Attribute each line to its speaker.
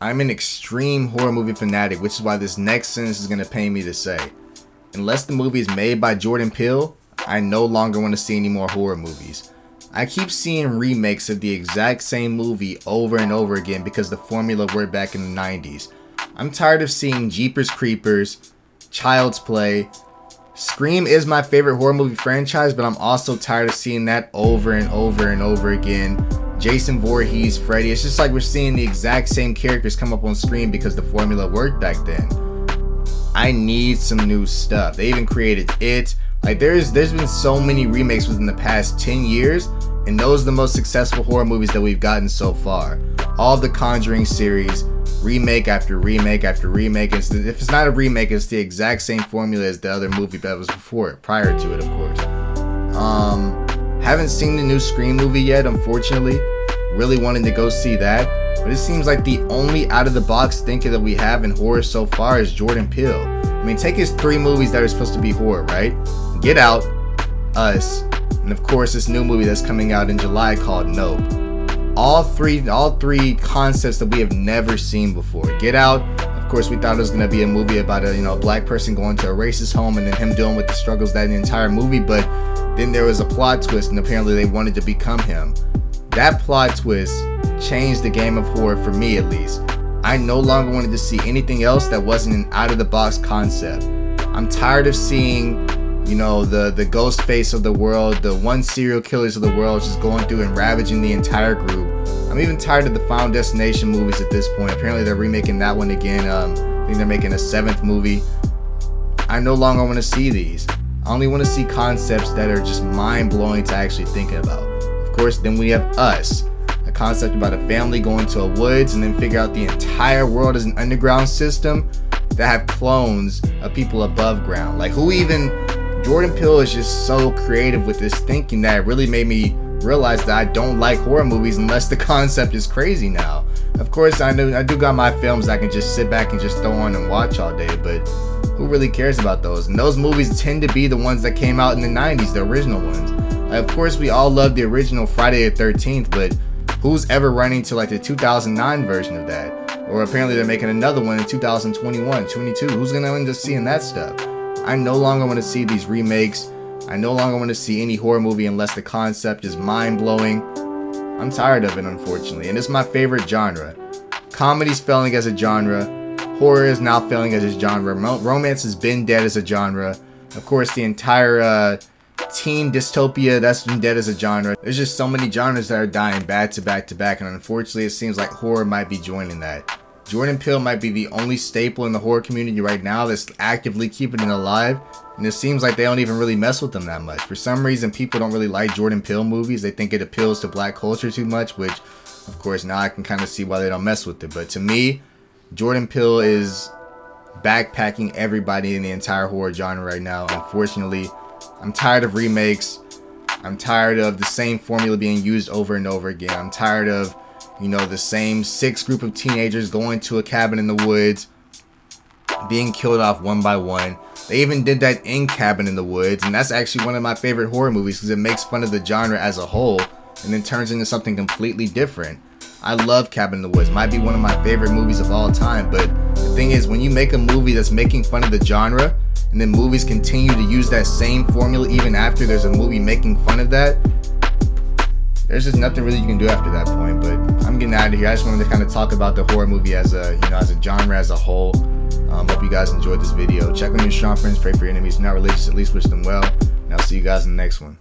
Speaker 1: I'm an extreme horror movie fanatic, which is why this next sentence is going to pain me to say. Unless the movie is made by Jordan Peele, I no longer want to see any more horror movies. I keep seeing remakes of the exact same movie over and over again because the formula worked back in the 90s. I'm tired of seeing Jeepers Creepers, Child's Play. Scream is my favorite horror movie franchise, but I'm also tired of seeing that over and over and over again. Jason Voorhees, Freddy, it's just like we're seeing the exact same characters come up on screen because the formula worked back then. I need some new stuff. They even created It. Like there's been so many remakes within the past 10 years, and those are the most successful horror movies that we've gotten so far. All the Conjuring series, remake after remake after remake. If it's not a remake, it's the exact same formula as the other movie that was before it, prior to it, of course. Haven't seen the new Scream movie yet, unfortunately. Really wanted to go see that, but it seems like the only out-of-the-box thinker that we have in horror so far is Jordan Peele. I mean, take his 3 movies that are supposed to be horror, right? Get Out, Us, and of course this new movie that's coming out in July called Nope. All three concepts that we have never seen before. Get Out, of course, we thought it was going to be a movie about a black person going to a racist home and then him dealing with the struggles that the entire movie, but then there was a plot twist and apparently they wanted to become him. That plot twist changed the game of horror for me, at least. I no longer wanted to see anything else that wasn't an out-of-the-box concept. I'm tired of seeing, the Ghostface of the world, the one serial killers of the world just going through and ravaging the entire group. I'm even tired of the Final Destination movies at this point. Apparently they're remaking that one again. I think they're making a 7th movie. I no longer want to see these. I only want to see concepts that are just mind-blowing to actually think about. Of course, then we have Us, a concept about a family going to a woods and then figure out the entire world as an underground system that have clones of people above ground. Like Jordan Peele is just so creative with this thinking that it really made me realize that I don't like horror movies unless the concept is crazy now. Of course, I do got my films I can just sit back and just throw on and watch all day, but who really cares about those? And those movies tend to be the ones that came out in the 90s, the original ones. Of course, we all love the original Friday the 13th, but who's ever running to like the 2009 version of that? Or apparently they're making another one in 2021, 22. Who's gonna end up seeing that stuff? I no longer want to see these remakes. I no longer want to see any horror movie unless the concept is mind-blowing. I'm tired of it, unfortunately, and it's my favorite genre. Comedy's failing as a genre. Horror is now failing as a genre. Romance has been dead as a genre. Of course, the entire teen dystopia, that's been dead as a genre. There's just so many genres that are dying back to back to back, and unfortunately it seems like horror might be joining that. Jordan Peele might be the only staple in the horror community right now that's actively keeping it alive, and it seems like they don't even really mess with them that much. For some reason, people don't really like Jordan Peele movies. They think it appeals to black culture too much, which of course now I can kind of see why they don't mess with it. But to me, Jordan Peele is backpacking everybody in the entire horror genre right now. Unfortunately, I'm tired of remakes. I'm tired of the same formula being used over and over again. I'm tired of, the same 6 group of teenagers going to a cabin in the woods, being killed off one by one. They even did that in Cabin in the Woods, and that's actually one of my favorite horror movies because it makes fun of the genre as a whole and then turns into something completely different. I love Cabin in the Woods. It might be one of my favorite movies of all time, but the thing is, when you make a movie that's making fun of the genre, and then movies continue to use that same formula even after there's a movie making fun of that, there's just nothing really you can do after that point. But I'm getting out of here. I just wanted to kind of talk about the horror movie as a genre as a whole. Hope you guys enjoyed this video. Check on your strong friends, pray for your enemies, not religious, at least wish them well, and I'll see you guys in the next one.